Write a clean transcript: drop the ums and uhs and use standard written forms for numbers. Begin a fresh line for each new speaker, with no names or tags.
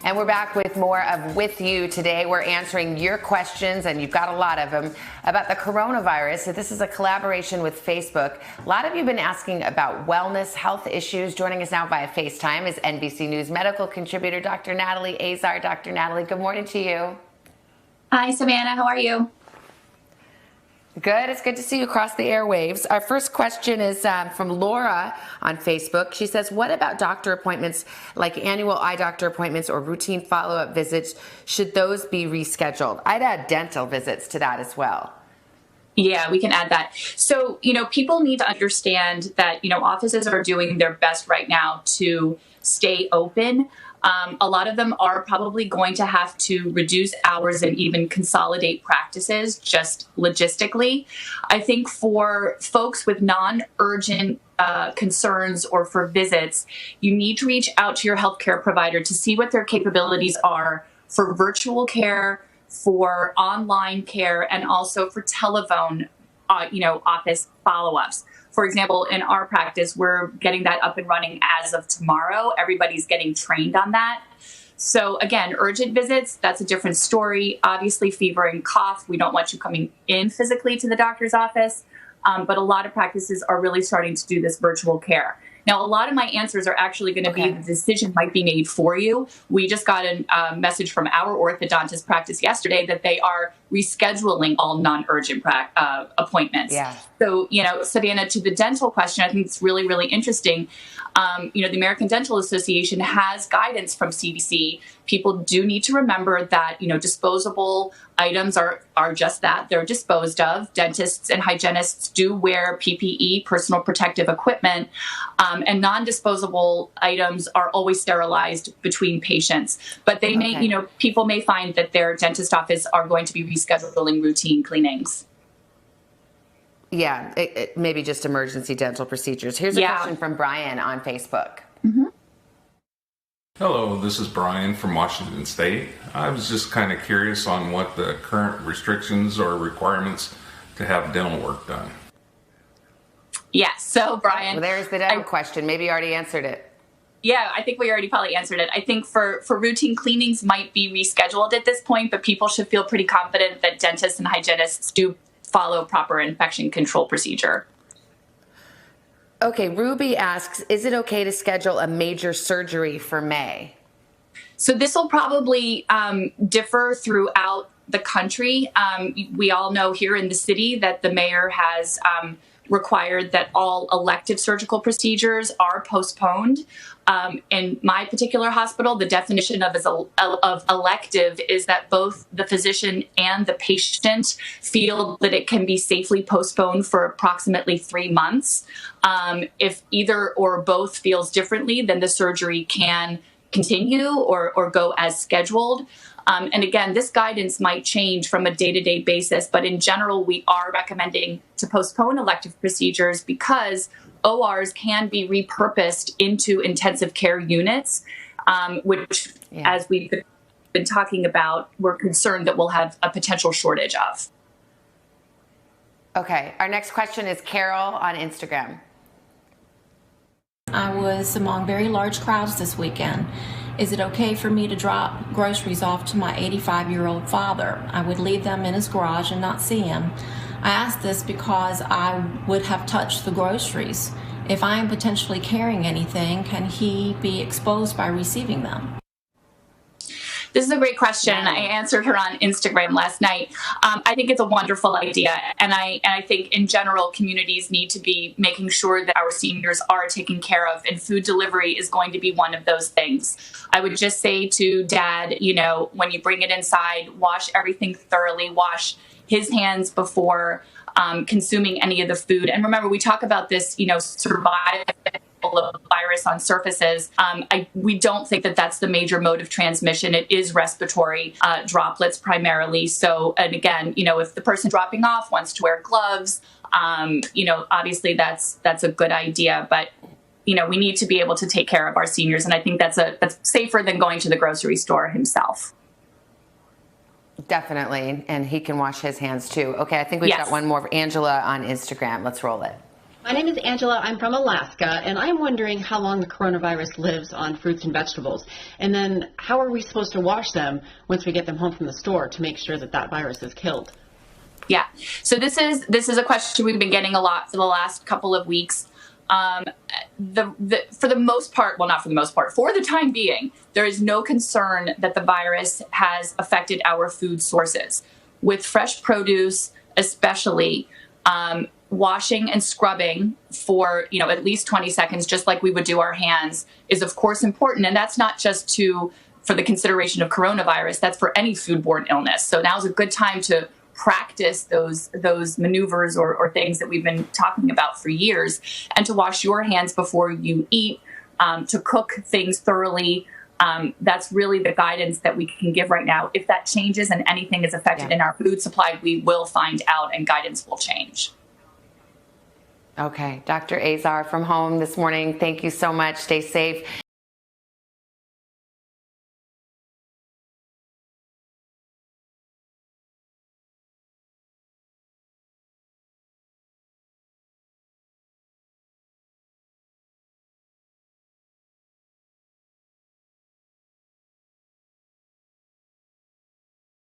And we're back with more of With You today. We're answering your questions, and you've got a lot of them, about the coronavirus. So this is a collaboration with Facebook. A lot of you have been asking about wellness, health issues. Joining us now via FaceTime is NBC News medical contributor Dr. Natalie Azar. Dr. Natalie, good morning to you.
Hi, Savannah. How are you?
Good. It's good to see you across the airwaves. Our first question is from Laura on Facebook. She says, what about doctor appointments, like annual eye doctor appointments or routine follow-up visits? Should those be rescheduled? I'd add dental visits to that as well.
Yeah, we can add that. So, people need to understand that, offices are doing their best right now to stay open. A lot of them are probably going to have to reduce hours and even consolidate practices just logistically. I think for folks with non-urgent concerns or for visits, you need to reach out to your healthcare provider to see what their capabilities are for virtual care, for online care, and also for telephone, office follow-ups. For example, in our practice, we're getting that up and running as of tomorrow. Everybody's getting trained on that. So again, urgent visits, that's a different story. Obviously, fever and cough, we don't want you coming in physically to the doctor's office. But a lot of practices are really starting to do this virtual care. Now, a lot of my answers are actually going to be the decision might be made for you. We just got a message from our orthodontist practice yesterday that they are rescheduling all non-urgent appointments.
Yeah.
So, Savannah, to the dental question, I think it's really, really interesting. The American Dental Association has guidance from CDC. People do need to remember that, disposable items are just that. They're disposed of. Dentists and hygienists do wear PPE, personal protective equipment, and non-disposable items are always sterilized between patients. But they may, people may find that their dentist office are going to be rescheduling routine cleanings.
Yeah, it maybe just emergency dental procedures. Here's a question from Brian on Facebook.
Mm-hmm.
Hello, this is Brian from Washington State. I was just kind of curious on what the current restrictions or requirements to have dental work done.
Yes, so Brian.
Well, there's the dental question. Maybe you already answered it.
Yeah, I think we already probably answered it. I think for routine cleanings might be rescheduled at this point, but people should feel pretty confident that dentists and hygienists do follow proper infection control procedure.
Okay, Ruby asks, is it okay to schedule a major surgery for May?
So this will probably differ throughout the country. We all know here in the city that the mayor has required that all elective surgical procedures are postponed. In my particular hospital, the definition of elective is that both the physician and the patient feel that it can be safely postponed for approximately 3 months. If either or both feels differently, then the surgery can continue or go as scheduled. And again, this guidance might change from a day-to-day basis, but in general, we are recommending to postpone elective procedures because ORs can be repurposed into intensive care units, which, as we've been talking about, we're concerned that we'll have a potential shortage of.
Okay, our next question is Carol on Instagram.
I was among very large crowds this weekend. Is it okay for me to drop groceries off to my 85-year-old father? I would leave them in his garage and not see him. I ask this because I would have touched the groceries. If I am potentially carrying anything, can he be exposed by receiving them?
This is a great question. I answered her on Instagram last night. I think it's a wonderful idea. And I think in general, communities need to be making sure that our seniors are taken care of. And food delivery is going to be one of those things. I would just say to Dad, when you bring it inside, wash everything thoroughly, wash his hands before consuming any of the food. And remember, we talk about this, survival of virus on surfaces. We don't think that that's the major mode of transmission. It is respiratory droplets primarily. So, and again, if the person dropping off wants to wear gloves, obviously that's a good idea. But, we need to be able to take care of our seniors. And I think that's safer than going to the grocery store himself.
Definitely. And he can wash his hands too. Okay, I think we've got one more. Angela on Instagram. Let's roll it.
My name is Angela. I'm from Alaska, and I'm wondering how long the coronavirus lives on fruits and vegetables. And then how are we supposed to wash them once we get them home from the store to make sure that that virus is killed?
Yeah. So this is a question we've been getting a lot for the last couple of weeks. For the most part, well, not for the most part, for the time being, there is no concern that the virus has affected our food sources. With fresh produce, especially, washing and scrubbing for, at least 20 seconds, just like we would do our hands, is of course important. And that's not just for the consideration of coronavirus, that's for any foodborne illness. So now's a good time to practice those maneuvers or things that we've been talking about for years, and to wash your hands before you eat, to cook things thoroughly. That's really the guidance that we can give right now. If that changes and anything is affected in our food supply, we will find out and guidance will change.
Okay, Dr. Azar from home this morning, thank you so much. Stay safe.